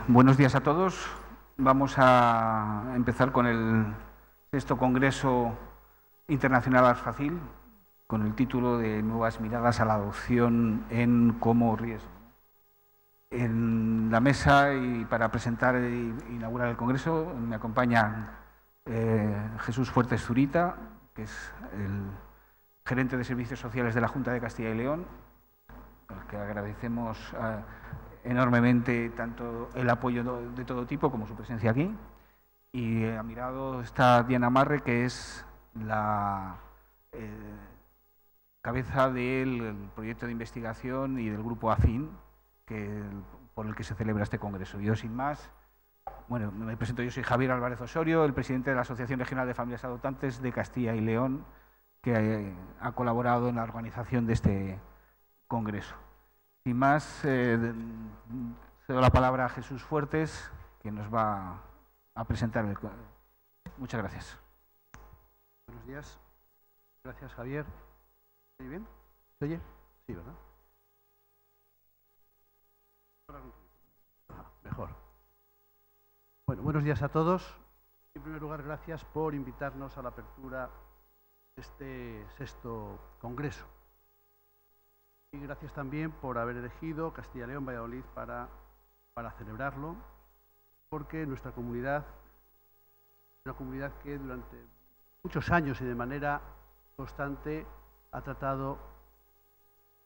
Buenos días a todos. Vamos a empezar con el sexto Congreso Internacional Arfacil, con el título de Nuevas miradas a la adopción como riesgo. En la mesa y para presentar e inaugurar el Congreso me acompañan Jesús Fuertes Zurita, que es el gerente de Servicios Sociales de la Junta de Castilla y León, al que agradecemos enormemente tanto el apoyo de todo tipo como su presencia aquí. Y a mi lado está Diana Marre, que es la cabeza del proyecto de investigación y del grupo AFIN, por el que se celebra este congreso. Yo, sin más, bueno, me presento. Yo soy Javier Álvarez Osorio, el presidente de la Asociación Regional de Familias Adoptantes de Castilla y León, que ha colaborado en la organización de este congreso. Sin más, cedo la palabra a Jesús Fuertes, que nos va a presentar el congreso. Muchas gracias. Buenos días. Gracias, Javier. ¿Se oye bien? ¿Se oye? Sí, ¿verdad? Mejor. Bueno, buenos días a todos. En primer lugar, gracias por invitarnos a la apertura de este sexto congreso. Y gracias también por haber elegido Castilla y León Valladolid para celebrarlo, porque nuestra comunidad es una comunidad que durante muchos años y de manera constante ha tratado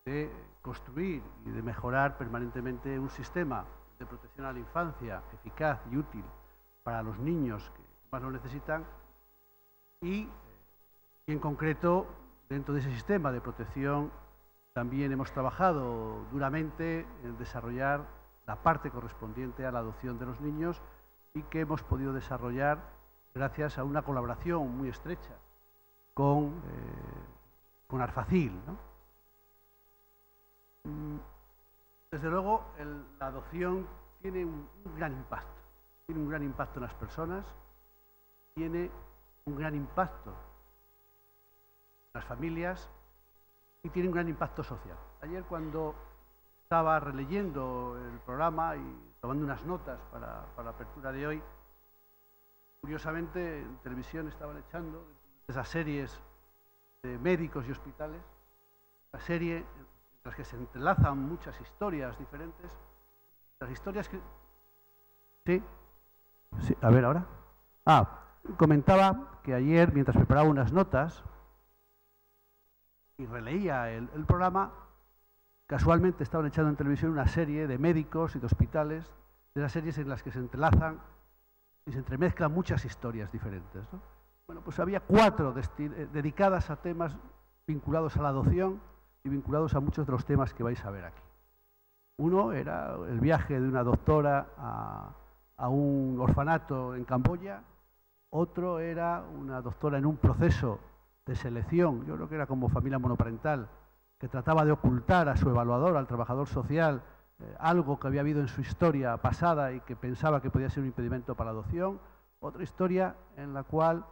de construir y de mejorar permanentemente un sistema de protección a la infancia eficaz y útil para los niños que más lo necesitan y en concreto, dentro de ese sistema de protección, también hemos trabajado duramente en desarrollar la parte correspondiente a la adopción de los niños y que hemos podido desarrollar gracias a una colaboración muy estrecha con Arfacil, ¿no? Desde luego, la adopción tiene un gran impacto. Tiene un gran impacto en las personas, tiene un gran impacto en las familias y tiene un gran impacto social. Ayer, cuando estaba releyendo el programa y tomando unas notas para la apertura de hoy, curiosamente en televisión estaban echando esas series de médicos y hospitales, la serie en las que se entrelazan muchas historias diferentes, las historias que... ¿Sí? Sí, a ver, ahora. Comentaba que ayer, mientras preparaba unas notas y releía el programa, casualmente estaban echando en televisión una serie de médicos y de hospitales, de las series en las que se entrelazan y se entremezclan muchas historias diferentes, ¿no? Bueno, pues había 4 dedicadas a temas vinculados a la adopción y vinculados a muchos de los temas que vais a ver aquí. Uno era el viaje de una doctora a un orfanato en Camboya, otro era una doctora en un proceso de selección, yo creo que era como familia monoparental, que trataba de ocultar a su evaluador, al trabajador social, algo que había habido en su historia pasada y que pensaba que podía ser un impedimento para la adopción. Otra historia en la cual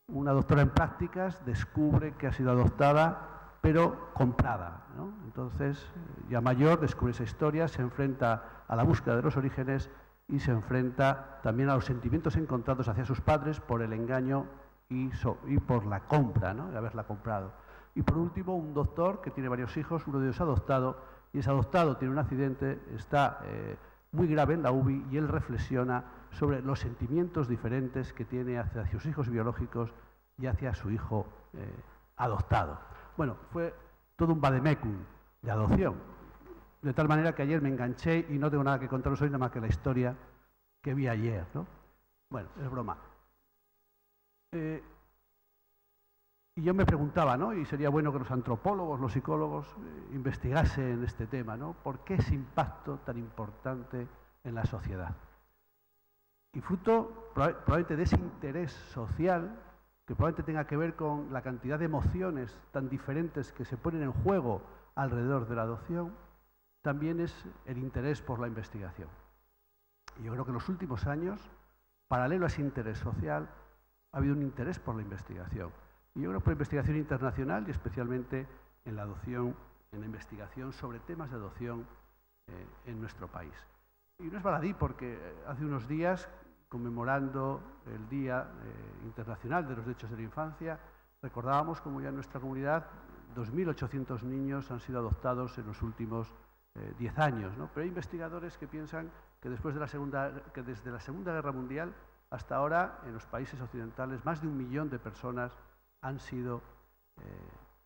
una doctora en prácticas descubre que ha sido adoptada, pero comprada, ¿no? Entonces, ya mayor, descubre esa historia, se enfrenta a la búsqueda de los orígenes y se enfrenta también a los sentimientos encontrados hacia sus padres por el engaño y por la compra, ¿no? De haberla comprado. Y por último, un doctor que tiene varios hijos, uno de ellos adoptado, y ese adoptado tiene un accidente, está muy grave en la UBI y él reflexiona sobre los sentimientos diferentes que tiene hacia sus hijos biológicos y hacia su hijo adoptado. Bueno, fue todo un vademecum de adopción, de tal manera que ayer me enganché y no tengo nada que contaros hoy, nada más que la historia que vi ayer, ¿no? Bueno, es broma. Y yo me preguntaba, ¿no? Y sería bueno que los antropólogos, los psicólogos investigasen este tema, ¿no? ¿Por qué ese impacto tan importante en la sociedad? Y fruto probablemente de ese interés social, que probablemente tenga que ver con la cantidad de emociones tan diferentes que se ponen en juego alrededor de la adopción, también es el interés por la investigación. Y yo creo que en los últimos años, paralelo a ese interés social, ha habido un interés por la investigación. Y yo creo por la investigación internacional y especialmente en la adopción, en la investigación sobre temas de adopción en nuestro país. Y no es baladí porque hace unos días, conmemorando el Día Internacional de los Derechos de la Infancia, recordábamos como ya en nuestra comunidad 2.800 niños han sido adoptados en los últimos 10 años, ¿no? Pero hay investigadores que piensan que desde la Segunda Guerra Mundial hasta ahora, en los países occidentales, más de 1 millón de personas han sido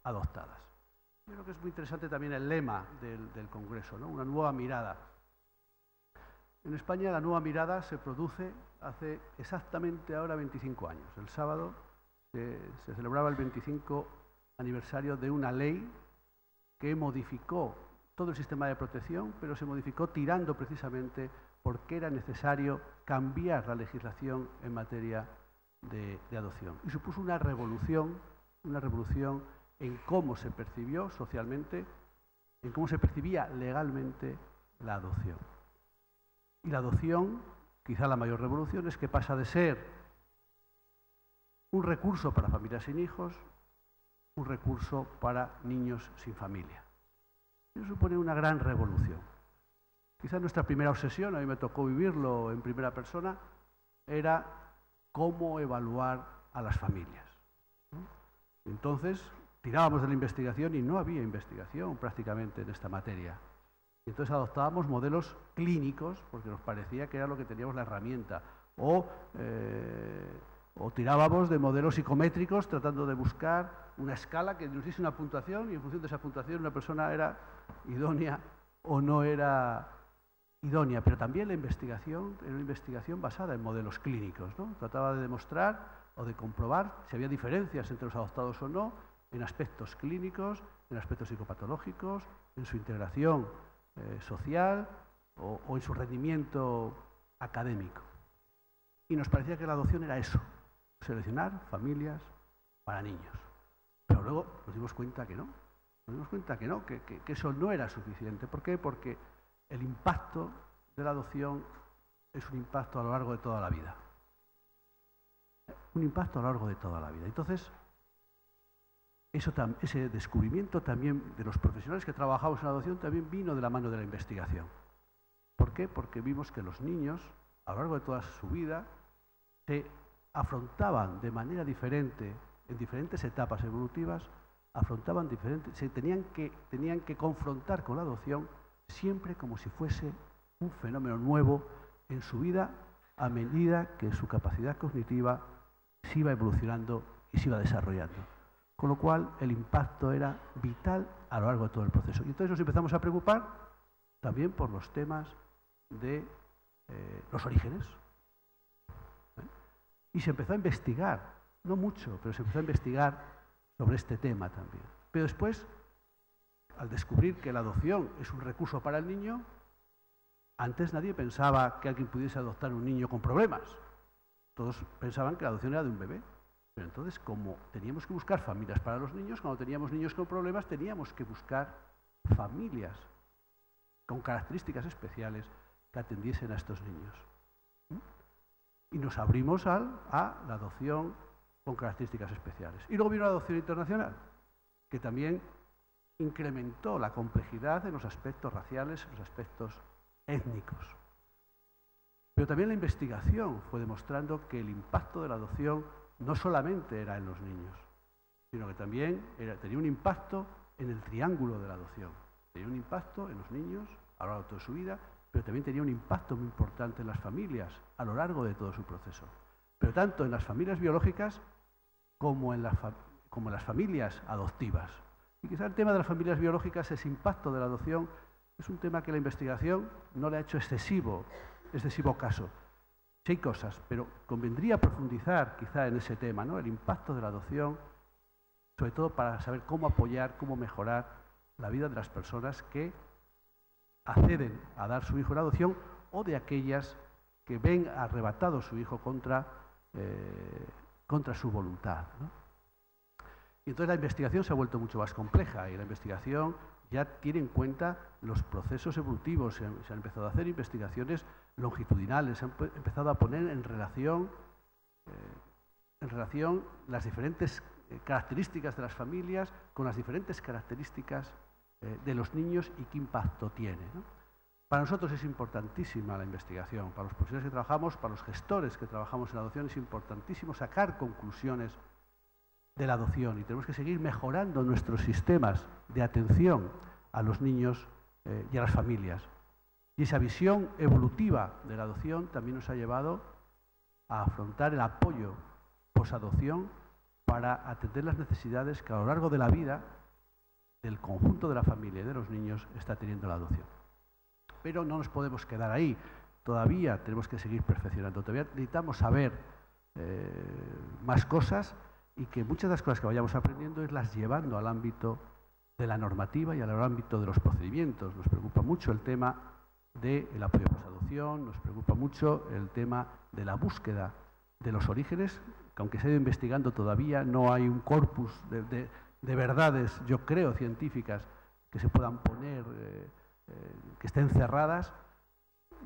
adoptadas. Yo creo que es muy interesante también el lema del Congreso, ¿no? Una nueva mirada. En España la nueva mirada se produce hace exactamente ahora 25 años. El sábado se celebraba el 25 aniversario de una ley que modificó todo el sistema de protección, pero se modificó tirando precisamente porque era necesario cambiar la legislación en materia de adopción. Y supuso una revolución en cómo se percibió socialmente, en cómo se percibía legalmente la adopción. Y la adopción, quizá la mayor revolución, es que pasa de ser un recurso para familias sin hijos, un recurso para niños sin familia. Eso supone una gran revolución. Quizá nuestra primera obsesión, a mí me tocó vivirlo en primera persona, era cómo evaluar a las familias, ¿no? Entonces, tirábamos de la investigación y no había investigación prácticamente en esta materia. Entonces adoptábamos modelos clínicos porque nos parecía que era lo que teníamos la herramienta. O tirábamos de modelos psicométricos tratando de buscar una escala que nos diese una puntuación y en función de esa puntuación una persona era idónea o no era idónea. Pero también la investigación era una investigación basada en modelos clínicos, ¿no? Trataba de demostrar o de comprobar si había diferencias entre los adoptados o no en aspectos clínicos, en aspectos psicopatológicos, en su integración social o en su rendimiento académico. Y nos parecía que la adopción era eso, seleccionar familias para niños. Pero luego nos dimos cuenta que no, que eso no era suficiente. ¿Por qué? Porque el impacto de la adopción es un impacto a lo largo de toda la vida. Un impacto a lo largo de toda la vida. Entonces, ese descubrimiento también de los profesionales que trabajamos en la adopción también vino de la mano de la investigación. ¿Por qué? Porque vimos que los niños, a lo largo de toda su vida, se afrontaban de manera diferente, en diferentes etapas evolutivas, tenían que confrontar con la adopción siempre como si fuese un fenómeno nuevo en su vida a medida que su capacidad cognitiva se iba evolucionando y se iba desarrollando. Con lo cual, el impacto era vital a lo largo de todo el proceso. Y entonces nos empezamos a preocupar también por los temas de los orígenes. Y se empezó a investigar, no mucho, pero se empezó a investigar sobre este tema también. Pero después, al descubrir que la adopción es un recurso para el niño, antes nadie pensaba que alguien pudiese adoptar un niño con problemas. Todos pensaban que la adopción era de un bebé. Pero entonces, como teníamos que buscar familias para los niños, cuando teníamos niños con problemas, teníamos que buscar familias con características especiales que atendiesen a estos niños. Y nos abrimos a la adopción con características especiales. Y luego vino la adopción internacional, que también incrementó la complejidad en los aspectos raciales, en los aspectos étnicos. Pero también la investigación fue demostrando que el impacto de la adopción no solamente era en los niños, sino que también tenía un impacto en el triángulo de la adopción. Tenía un impacto en los niños a lo largo de toda su vida, pero también tenía un impacto muy importante en las familias a lo largo de todo su proceso. Pero tanto en las familias biológicas como en las familias adoptivas. Y quizá el tema de las familias biológicas, ese impacto de la adopción, es un tema que la investigación no le ha hecho excesivo caso. Sí hay cosas, pero convendría profundizar quizá en ese tema, ¿no? El impacto de la adopción, sobre todo para saber cómo apoyar, cómo mejorar la vida de las personas que acceden a dar su hijo en adopción o de aquellas que ven arrebatado su hijo contra su voluntad, ¿no? Y entonces la investigación se ha vuelto mucho más compleja y la investigación ya tiene en cuenta los procesos evolutivos. Se han empezado a hacer investigaciones longitudinales, se han empezado a poner en relación las diferentes características de las familias con las diferentes características de los niños y qué impacto tiene, ¿no? Para nosotros es importantísima la investigación, para los profesionales que trabajamos, para los gestores que trabajamos en la adopción, es importantísimo sacar conclusiones de la adopción y tenemos que seguir mejorando nuestros sistemas de atención a los niños y a las familias. Y esa visión evolutiva de la adopción también nos ha llevado a afrontar el apoyo posadopción para atender las necesidades que a lo largo de la vida del conjunto de la familia y de los niños está teniendo la adopción. Pero no nos podemos quedar ahí, todavía tenemos que seguir perfeccionando, todavía necesitamos saber más cosas y que muchas de las cosas que vayamos aprendiendo es las llevando al ámbito de la normativa y al ámbito de los procedimientos. Nos preocupa mucho el tema del apoyo a la adopción, nos preocupa mucho el tema de la búsqueda de los orígenes, que aunque se ha ido investigando todavía no hay un corpus de verdades, yo creo, científicas que se puedan poner, que estén cerradas.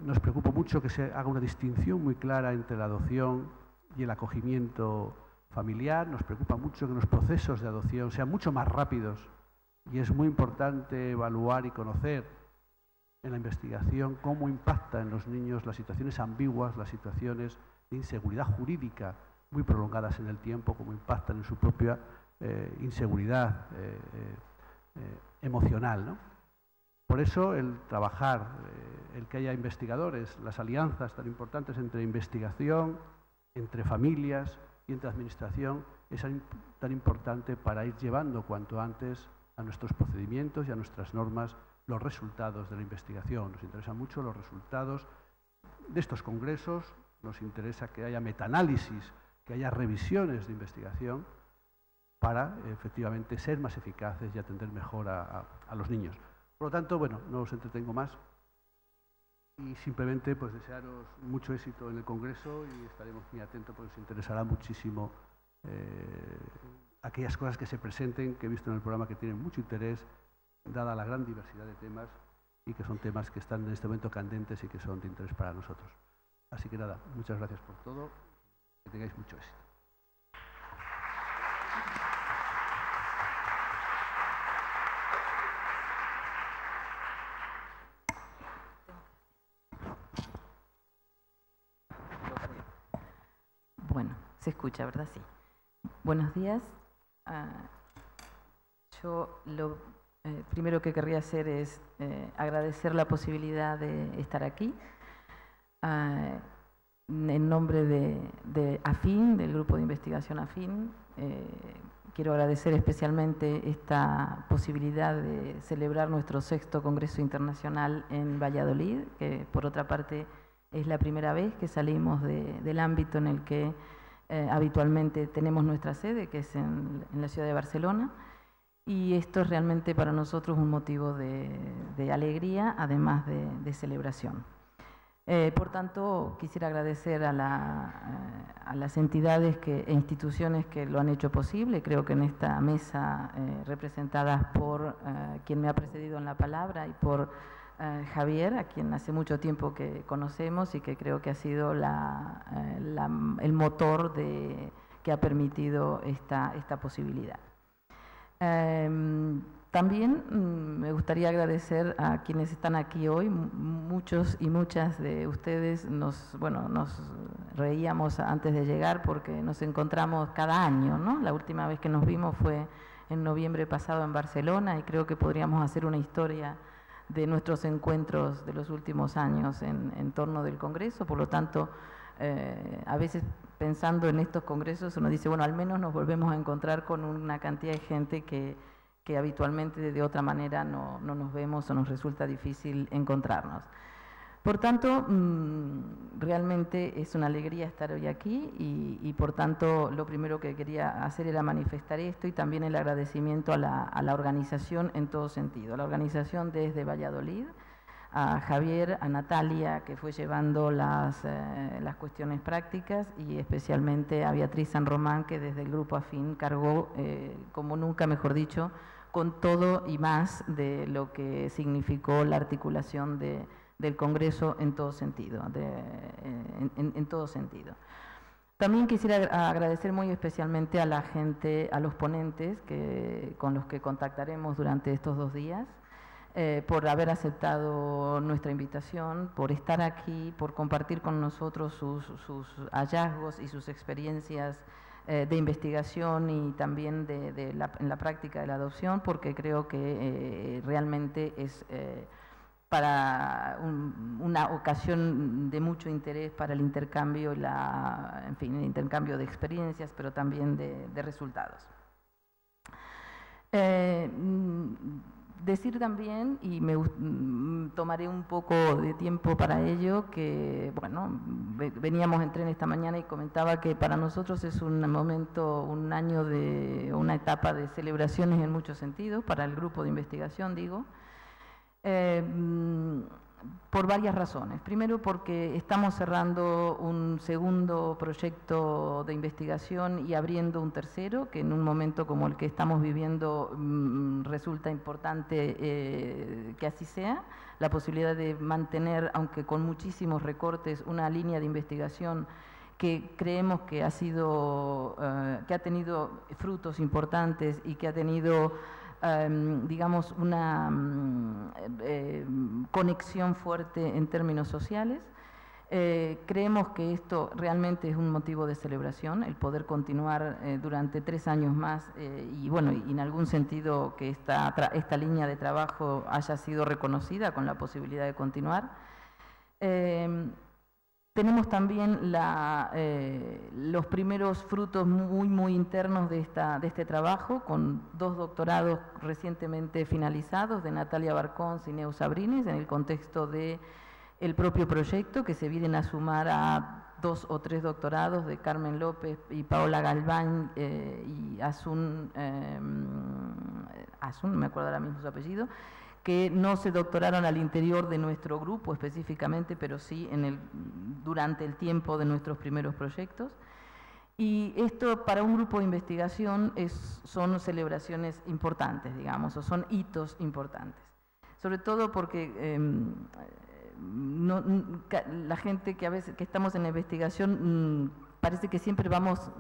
Nos preocupa mucho que se haga una distinción muy clara entre la adopción y el acogimiento familiar. Nos preocupa mucho que los procesos de adopción sean mucho más rápidos y es muy importante evaluar y conocer en la investigación cómo impacta en los niños las situaciones ambiguas, las situaciones de inseguridad jurídica muy prolongadas en el tiempo, cómo impactan en su propia inseguridad emocional, ¿no? Por eso el trabajar, el que haya investigadores, las alianzas tan importantes entre investigación, entre familias y entre administración, es tan importante para ir llevando cuanto antes a nuestros procedimientos y a nuestras normas los resultados de la investigación. Nos interesan mucho los resultados de estos congresos, nos interesa que haya metaanálisis, que haya revisiones de investigación para efectivamente ser más eficaces y atender mejor a los niños. Por lo tanto, bueno, no os entretengo más y simplemente pues desearos mucho éxito en el congreso y estaremos muy atentos porque os interesará muchísimo aquellas cosas que se presenten, que he visto en el programa que tienen mucho interés, dada la gran diversidad de temas y que son temas que están en este momento candentes y que son de interés para nosotros. Así que nada, muchas gracias por todo, que tengáis mucho éxito. Bueno, se escucha, ¿verdad? Sí. Buenos días. Yo lo primero que querría hacer es agradecer la posibilidad de estar aquí. En nombre de AFIN, del Grupo de Investigación AFIN, quiero agradecer especialmente esta posibilidad de celebrar nuestro 6º Congreso Internacional en Valladolid, que por otra parte es la primera vez que salimos del ámbito en el que habitualmente tenemos nuestra sede, que es en la ciudad de Barcelona, y esto es realmente para nosotros un motivo de alegría, además de celebración. Por tanto, quisiera agradecer a las entidades e instituciones que lo han hecho posible. Creo que en esta mesa, representadas por quien me ha precedido en la palabra y por Javier, a quien hace mucho tiempo que conocemos y que creo que ha sido el motor que ha permitido esta posibilidad. También me gustaría agradecer a quienes están aquí hoy. Muchos y muchas de ustedes nos reíamos antes de llegar porque nos encontramos cada año, ¿no? La última vez que nos vimos fue en noviembre pasado en Barcelona y creo que podríamos hacer una historia de nuestros encuentros de los últimos años en torno del Congreso. Por lo tanto, a veces pensando en estos congresos uno dice, bueno, al menos nos volvemos a encontrar con una cantidad de gente que habitualmente de otra manera no nos vemos o nos resulta difícil encontrarnos. Por tanto, realmente es una alegría estar hoy aquí y por tanto lo primero que quería hacer era manifestar esto y también el agradecimiento a la organización en todo sentido. La organización desde Valladolid, a Javier, a Natalia, que fue llevando las cuestiones prácticas, y especialmente a Beatriz San Román, que desde el Grupo AFIN cargó, como nunca mejor dicho, con todo y más de lo que significó la articulación del Congreso en todo sentido. En todo sentido. También quisiera agradecer muy especialmente a la gente, a los ponentes con los que contactaremos durante estos 2 días. por haber aceptado nuestra invitación, por estar aquí, por compartir con nosotros sus hallazgos y sus experiencias de investigación y también en la práctica de la adopción, porque creo que realmente es para una ocasión de mucho interés para el intercambio, en fin, el intercambio de experiencias, pero también de resultados. Decir también, y tomaré un poco de tiempo para ello, que bueno, veníamos en tren esta mañana y comentaba que para nosotros es un momento, un año una etapa de celebraciones en muchos sentidos, para el grupo de investigación, digo, por varias razones. Primero, porque estamos cerrando un segundo proyecto de investigación y abriendo un tercero, que en un momento como el que estamos viviendo resulta importante que así sea. La posibilidad de mantener, aunque con muchísimos recortes, una línea de investigación que creemos que que ha tenido frutos importantes y que ha tenido digamos, una conexión fuerte en términos sociales. Creemos que esto realmente es un motivo de celebración, el poder continuar durante 3 años más y bueno, y en algún sentido que esta línea de trabajo haya sido reconocida con la posibilidad de continuar. Tenemos también los primeros frutos muy internos de este trabajo, con 2 doctorados recientemente finalizados de Natalia Barcons y Neus Abrines, en el contexto del propio proyecto, que se vienen a sumar a 2 o 3 doctorados de Carmen López y Paola Galván y Asun, no me acuerdo ahora mismo su apellido, que no se doctoraron al interior de nuestro grupo específicamente, pero sí durante el tiempo de nuestros primeros proyectos. Y esto para un grupo de investigación son celebraciones importantes, digamos, o son hitos importantes. Sobre todo porque la gente que a veces que estamos en la investigación parece que siempre vamos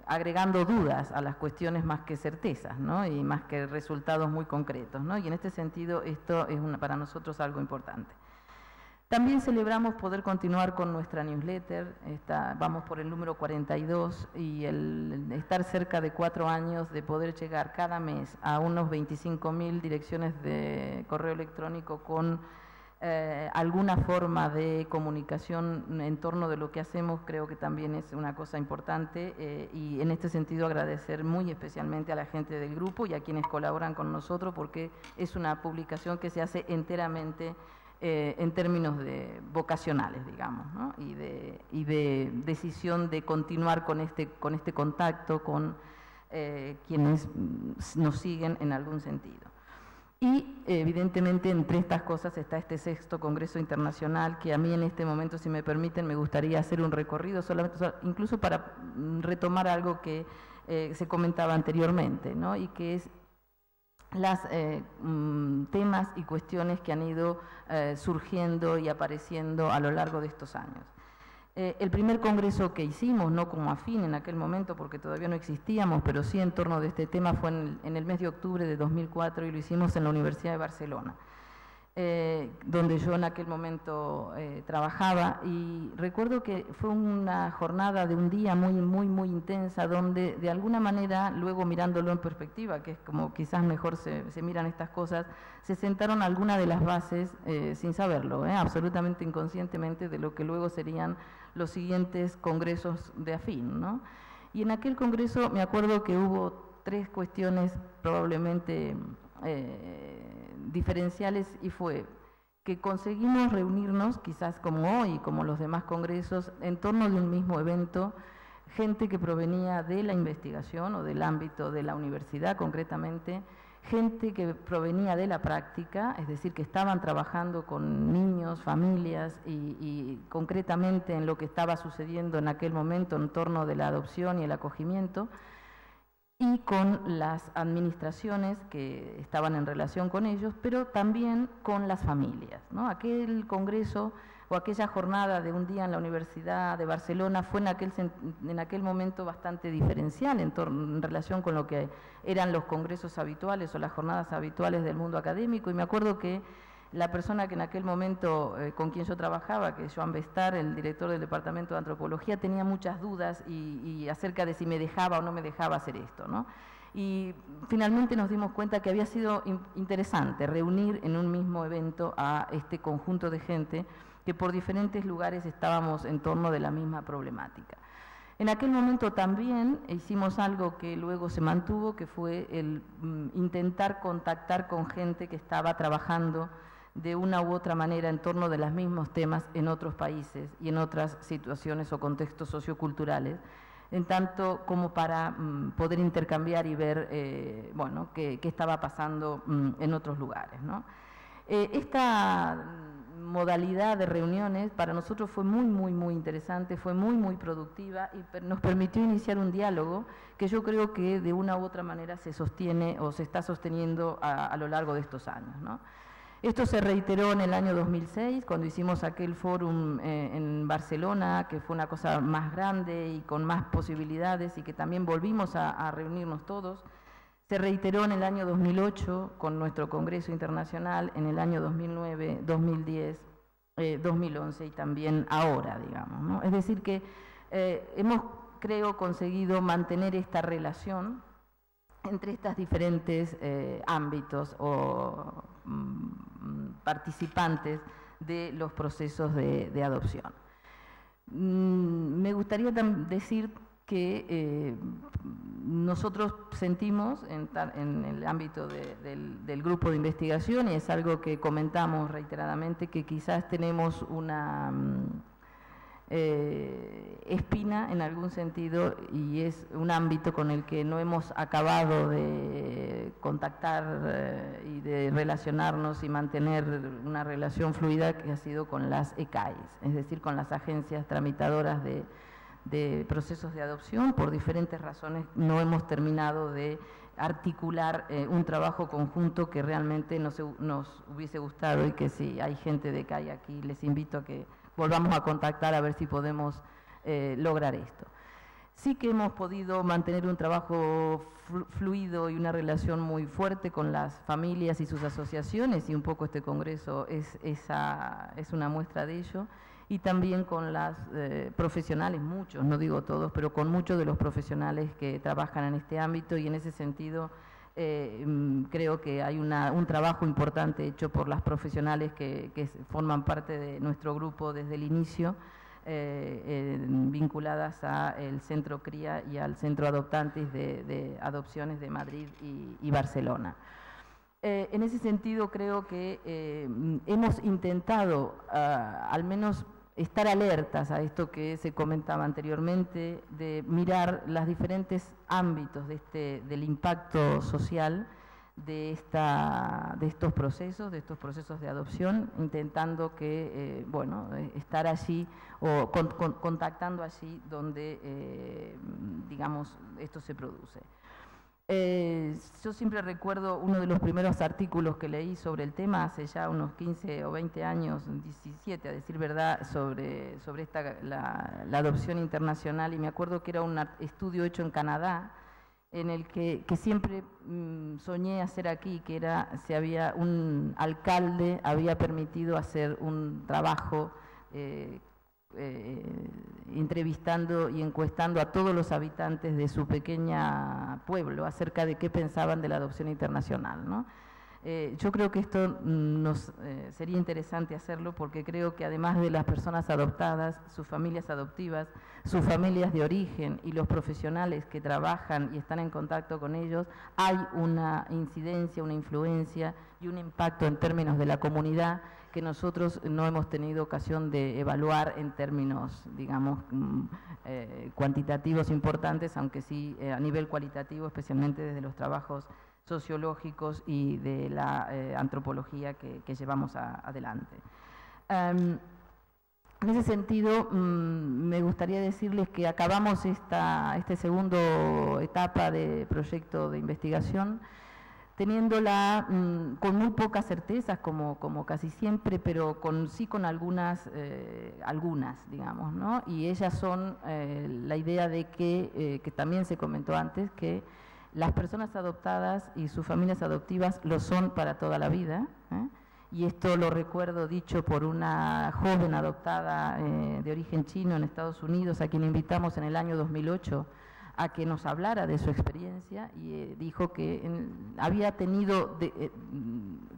agregando dudas a las cuestiones más que certezas, ¿no? Y más que resultados muy concretos, ¿no? Y en este sentido esto es para nosotros algo importante. También celebramos poder continuar con nuestra newsletter, vamos por el número 42 y el estar cerca de 4 años de poder llegar cada mes a unos 25.000 direcciones de correo electrónico con alguna forma de comunicación en torno de lo que hacemos, creo que también es una cosa importante y en este sentido agradecer muy especialmente a la gente del grupo y a quienes colaboran con nosotros, porque es una publicación que se hace enteramente en términos vocacionales, digamos, ¿no? y de decisión de continuar con este contacto con quienes nos siguen en algún sentido. Y evidentemente entre estas cosas está este 6º Congreso Internacional, que a mí en este momento, si me permiten, me gustaría hacer un recorrido, incluso para retomar algo que se comentaba anteriormente, ¿no? Y que es los temas y cuestiones que han ido surgiendo y apareciendo a lo largo de estos años. El primer congreso que hicimos, no como afín en aquel momento porque todavía no existíamos, pero sí en torno de este tema, fue en el mes de octubre de 2004 y lo hicimos en la Universidad de Barcelona, donde yo en aquel momento trabajaba, y recuerdo que fue una jornada de un día muy intensa, donde de alguna manera, luego mirándolo en perspectiva, que es como quizás mejor se miran estas cosas, se sentaron algunas de las bases, sin saberlo, absolutamente inconscientemente, de lo que luego serían los siguientes congresos de afín, ¿no? Y en aquel congreso me acuerdo que hubo 3 cuestiones probablemente diferenciales, y fue que conseguimos reunirnos, quizás como hoy, como los demás congresos, en torno de un mismo evento, gente que provenía de la investigación o del ámbito de la universidad concretamente, gente que provenía de la práctica, es decir, que estaban trabajando con niños, familias y concretamente en lo que estaba sucediendo en aquel momento en torno de la adopción y el acogimiento, y con las administraciones que estaban en relación con ellos, pero también con las familias, ¿no? Aquel congreso o aquella jornada de un día en la Universidad de Barcelona fue en aquel momento bastante diferencial en relación con lo que eran los congresos habituales o las jornadas habituales del mundo académico, y me acuerdo que la persona que en aquel momento con quien yo trabajaba, que es Joan Bestar, el director del Departamento de Antropología, tenía muchas dudas y acerca de si me dejaba o no me dejaba hacer esto, ¿no? Y finalmente nos dimos cuenta que había sido interesante reunir en un mismo evento a este conjunto de gente que por diferentes lugares estábamos en torno de la misma problemática. En aquel momento también hicimos algo que luego se mantuvo, que fue el intentar contactar con gente que estaba trabajando de una u otra manera en torno de los mismos temas en otros países y en otras situaciones o contextos socioculturales, en tanto como para poder intercambiar y ver bueno, qué estaba pasando en otros lugares, ¿no? Esta modalidad de reuniones para nosotros fue muy interesante, fue muy productiva y nos permitió iniciar un diálogo que yo creo que de una u otra manera se sostiene o se está sosteniendo a lo largo de estos años, ¿no? Esto se reiteró en el año 2006, cuando hicimos aquel fórum en Barcelona, que fue una cosa más grande y con más posibilidades, y que también volvimos a reunirnos todos. Se reiteró en el año 2008 con nuestro Congreso Internacional, en el año 2009, 2010, 2011 y también ahora, digamos, ¿no? Es decir que hemos, creo, conseguido mantener esta relación entre estas diferentes ámbitos o participantes de los procesos de adopción. Me gustaría decir que nosotros sentimos en el ámbito del grupo de investigación, y es algo que comentamos reiteradamente, que quizás tenemos una espina en algún sentido, y es un ámbito con el que no hemos acabado de contactar y de relacionarnos y mantener una relación fluida, que ha sido con las ECAIs, es decir, con las agencias tramitadoras de procesos de adopción. Por diferentes razones no hemos terminado de articular un trabajo conjunto que realmente nos hubiese gustado, y que si hay gente de ECAI aquí, les invito a que volvamos a contactar a ver si podemos lograr esto. Sí que hemos podido mantener un trabajo fluido y una relación muy fuerte con las familias y sus asociaciones, y un poco este congreso es una muestra de ello, y también con las profesionales, muchos, no digo todos, pero con muchos de los profesionales que trabajan en este ámbito, y en ese sentido creo que hay un trabajo importante hecho por las profesionales que forman parte de nuestro grupo desde el inicio, vinculadas al Centro CRIA y al Centro Adoptantes de Adopciones de Madrid y Barcelona. En ese sentido creo que hemos intentado al menos estar alertas a esto que se comentaba anteriormente, de mirar los diferentes ámbitos del impacto social de estos procesos de adopción, intentando que, bueno, estar allí o contactando allí donde, digamos, esto se produce. Yo siempre recuerdo uno de los primeros artículos que leí sobre el tema hace ya unos 15 o 20 años, 17 a decir verdad, sobre la adopción internacional, y me acuerdo que era un estudio hecho en Canadá, en el que siempre soñé hacer aquí, que era si había un alcalde había permitido hacer un trabajo entrevistando y encuestando a todos los habitantes de su pequeño pueblo acerca de qué pensaban de la adopción internacional, ¿no? Yo creo que esto sería interesante hacerlo, porque creo que además de las personas adoptadas, sus familias adoptivas, sus familias de origen y los profesionales que trabajan y están en contacto con ellos, hay una incidencia, una influencia y un impacto en términos de la comunidad que nosotros no hemos tenido ocasión de evaluar en términos, digamos, cuantitativos importantes, aunque sí a nivel cualitativo, especialmente desde los trabajos sociológicos y de la antropología que llevamos adelante. En ese sentido, me gustaría decirles que acabamos esta segunda etapa de proyecto de investigación teniéndola con muy pocas certezas, como casi siempre, pero sí con algunas, digamos, ¿no? Y ellas son la idea de que también se comentó antes, que las personas adoptadas y sus familias adoptivas lo son para toda la vida, ¿eh? Y esto lo recuerdo dicho por una joven adoptada de origen chino en Estados Unidos, a quien invitamos en el año 2008 a que nos hablara de su experiencia, y dijo que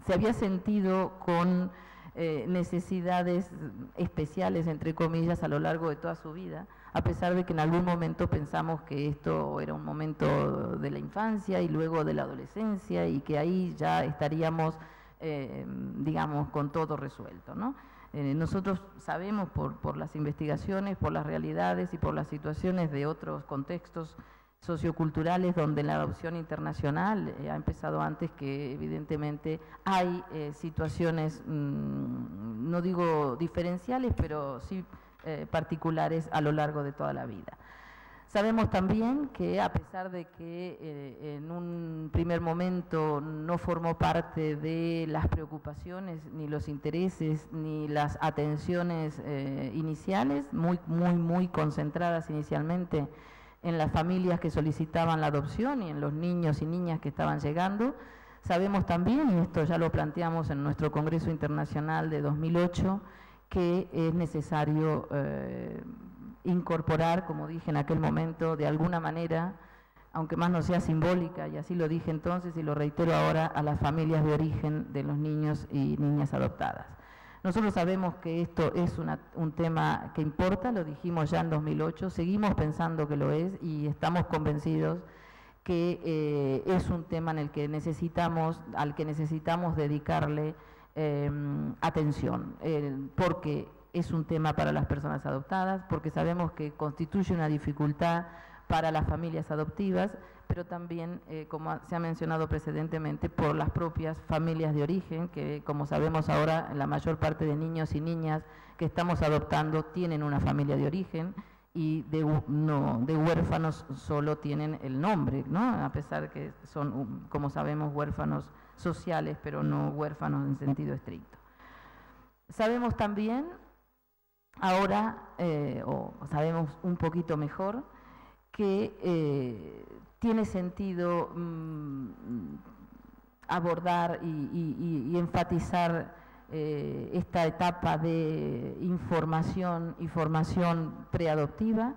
se había sentido con necesidades especiales, entre comillas, a lo largo de toda su vida, a pesar de que en algún momento pensamos que esto era un momento de la infancia y luego de la adolescencia, y que ahí ya estaríamos, digamos, con todo resuelto, ¿no? Nosotros sabemos por las investigaciones, por las realidades y por las situaciones de otros contextos socioculturales donde la adopción internacional ha empezado antes, que evidentemente hay situaciones, no digo diferenciales, pero sí particulares a lo largo de toda la vida. Sabemos también que, a pesar de que en un primer momento no formó parte de las preocupaciones, ni los intereses, ni las atenciones iniciales, muy concentradas inicialmente en las familias que solicitaban la adopción y en los niños y niñas que estaban llegando, sabemos también, y esto ya lo planteamos en nuestro Congreso Internacional de 2008, que es necesario incorporar, como dije en aquel momento, de alguna manera, aunque más no sea simbólica, y así lo dije entonces y lo reitero ahora, a las familias de origen de los niños y niñas adoptadas. Nosotros sabemos que esto es un tema que importa, lo dijimos ya en 2008, seguimos pensando que lo es, y estamos convencidos que es un tema al que necesitamos dedicarle atención, porque es un tema para las personas adoptadas, porque sabemos que constituye una dificultad para las familias adoptivas, pero también, como se ha mencionado precedentemente, por las propias familias de origen, que como sabemos ahora, la mayor parte de niños y niñas que estamos adoptando tienen una familia de origen, y de huérfanos solo tienen el nombre, ¿no? A pesar que son, como sabemos, huérfanos sociales, pero no huérfanos en sentido estricto. Sabemos también ahora, o sabemos un poquito mejor, que tiene sentido abordar y enfatizar esta etapa de información y formación preadoptiva,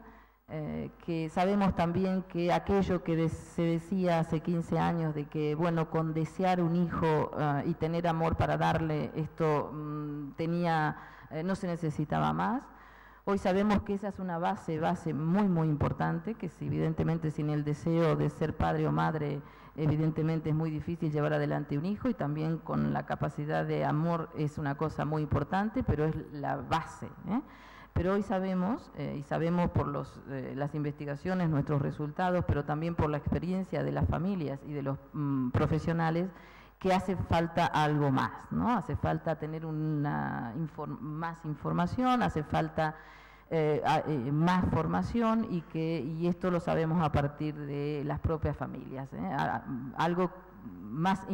que sabemos también que aquello que se decía hace 15 años de que, bueno, con desear un hijo y tener amor para darle, esto no se necesitaba más. Hoy sabemos que esa es una base muy importante, que evidentemente sin el deseo de ser padre o madre, evidentemente es muy difícil llevar adelante un hijo, y también con la capacidad de amor es una cosa muy importante, pero es la base, ¿eh? Pero hoy sabemos, y sabemos por las investigaciones, nuestros resultados, pero también por la experiencia de las familias y de los profesionales, que hace falta algo más, ¿no? Hace falta tener más información, hace falta más formación, y esto lo sabemos a partir de las propias familias, ¿eh? Algo más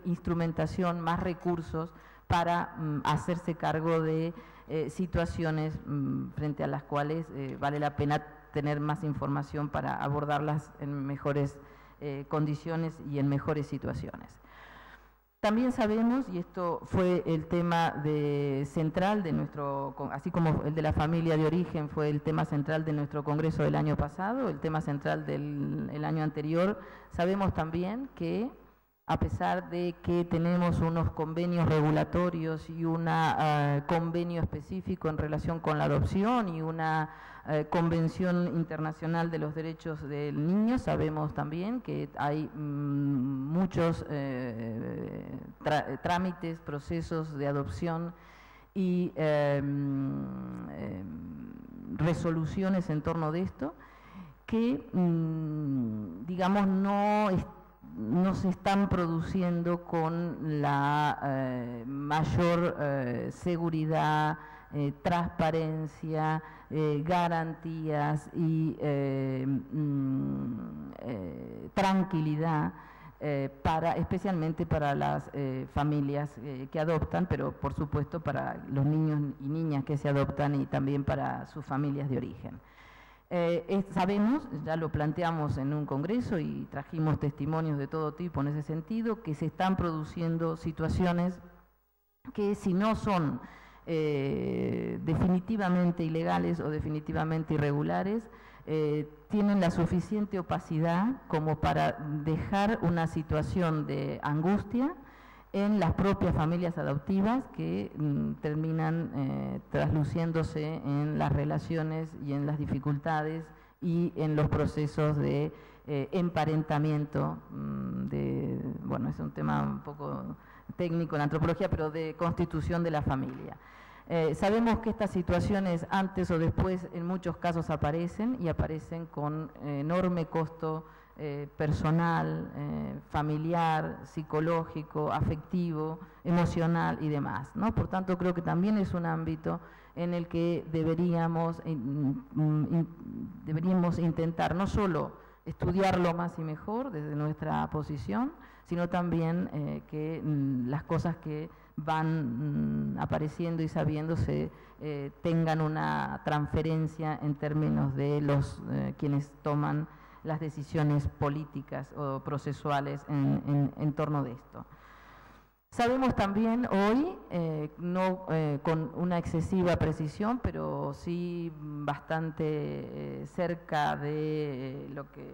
instrumentación, más recursos para hacerse cargo de situaciones frente a las cuales vale la pena tener más información para abordarlas en mejores condiciones y en mejores situaciones. También sabemos, y esto fue el tema central de nuestro, así como el de la familia de origen fue el tema central de nuestro congreso del año pasado, el tema central del año anterior, sabemos también que, a pesar de que tenemos unos convenios regulatorios y un convenio específico en relación con la adopción y una Convención Internacional de los Derechos del Niño, sabemos también que hay muchos trámites, procesos de adopción y resoluciones en torno de esto que, digamos, no se están produciendo con la mayor seguridad, transparencia, garantías y tranquilidad especialmente para las familias que adoptan, pero por supuesto para los niños y niñas que se adoptan y también para sus familias de origen. Sabemos, ya lo planteamos en un congreso y trajimos testimonios de todo tipo en ese sentido, que se están produciendo situaciones que si no son definitivamente ilegales o definitivamente irregulares, tienen la suficiente opacidad como para dejar una situación de angustia en las propias familias adoptivas que terminan trasluciéndose en las relaciones y en las dificultades y en los procesos de emparentamiento, bueno, es un tema un poco técnico en antropología, pero de constitución de la familia. Sabemos que estas situaciones antes o después en muchos casos aparecen y aparecen con enorme costo personal, familiar, psicológico, afectivo, emocional y demás, ¿no? Por tanto, creo que también es un ámbito en el que deberíamos intentar no solo estudiarlo más y mejor desde nuestra posición, sino también que las cosas que van apareciendo y sabiéndose tengan una transferencia en términos de los quienes toman las decisiones políticas o procesuales en torno de esto. Sabemos también hoy, no con una excesiva precisión, pero sí bastante cerca de lo que,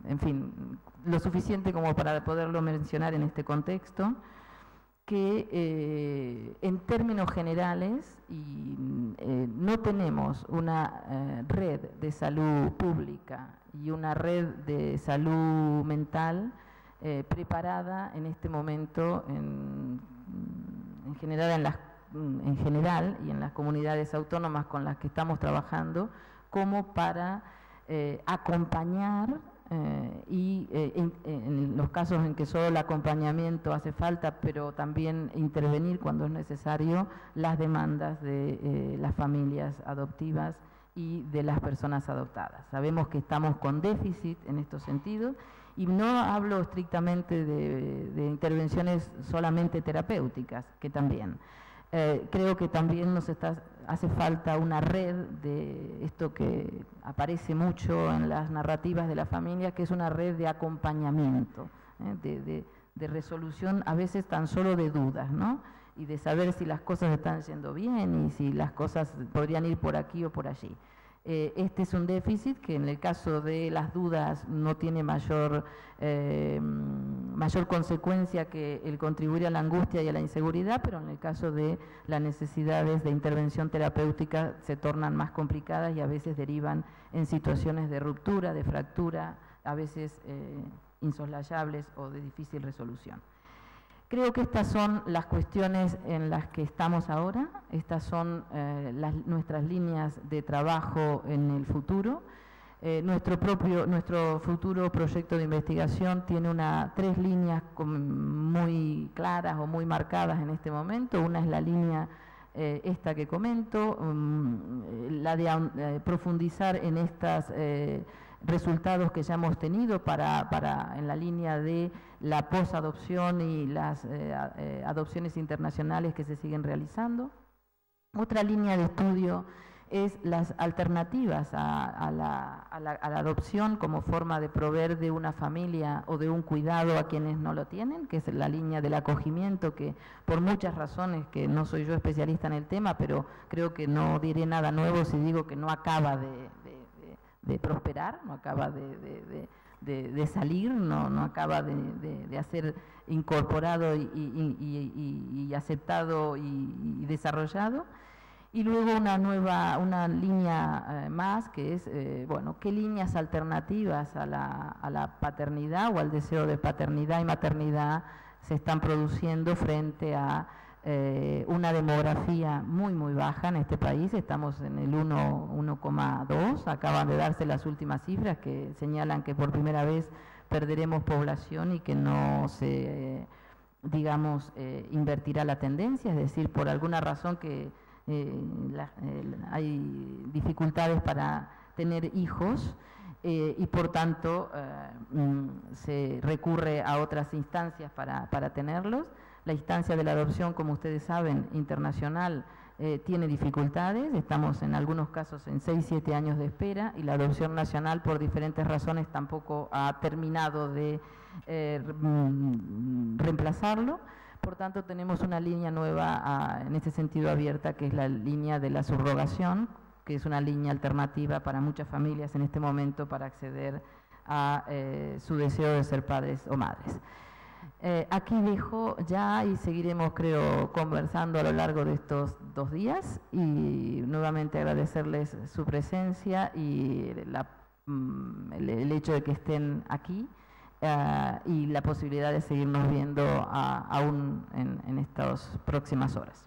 en fin, lo suficiente como para poderlo mencionar en este contexto, que en términos generales no tenemos una red de salud pública y una red de salud mental preparada en este momento en general y en las comunidades autónomas con las que estamos trabajando, como para acompañar en los casos en que solo el acompañamiento hace falta, pero también intervenir cuando es necesario las demandas de las familias adoptivas y de las personas adoptadas. Sabemos que estamos con déficit en estos sentidos y no hablo estrictamente de intervenciones solamente terapéuticas, que también. Creo que también hace falta una red de esto que aparece mucho en las narrativas de la familia, que es una red de acompañamiento, de resolución a veces tan solo de dudas, ¿no? Y de saber si las cosas están yendo bien y si las cosas podrían ir por aquí o por allí. Este es un déficit que en el caso de las dudas no tiene mayor consecuencia que el contribuir a la angustia y a la inseguridad, pero en el caso de las necesidades de intervención terapéutica se tornan más complicadas y a veces derivan en situaciones de ruptura, de fractura, a veces insoslayables o de difícil resolución. Creo que estas son las cuestiones en las que estamos ahora, estas son nuestras líneas de trabajo en el futuro. Nuestro futuro proyecto de investigación tiene tres líneas muy claras o muy marcadas en este momento. Una es la línea esta que comento, la de profundizar en estos resultados que ya hemos tenido en la línea de la posadopción y las adopciones internacionales que se siguen realizando. Otra línea de estudio es las alternativas a la adopción como forma de proveer de una familia o de un cuidado a quienes no lo tienen, que es la línea del acogimiento, que por muchas razones, que no soy yo especialista en el tema, pero creo que no diré nada nuevo si digo que no acaba de prosperar, no acaba de salir, no acaba de ser incorporado y aceptado y desarrollado. Y luego una línea más que es, bueno, qué líneas alternativas a la paternidad o al deseo de paternidad y maternidad se están produciendo frente a una demografía muy baja en este país. Estamos en el 1,2, acaban de darse las últimas cifras que señalan que por primera vez perderemos población y que no se, digamos, invertirá la tendencia, es decir, por alguna razón que hay dificultades para tener hijos. y por tanto se recurre a otras instancias para tenerlos. La instancia de la adopción, como ustedes saben, internacional, tiene dificultades, estamos en algunos casos en 6-7 años de espera, y la adopción nacional por diferentes razones tampoco ha terminado de reemplazarlo. Por tanto, tenemos una línea nueva en este sentido abierta, que es la línea de la subrogación, que es una línea alternativa para muchas familias en este momento para acceder a su deseo de ser padres o madres. Aquí dejo ya y seguiremos, creo, conversando a lo largo de estos 2 días, y nuevamente agradecerles su presencia y el hecho de que estén aquí y la posibilidad de seguirnos viendo aún en estas próximas horas.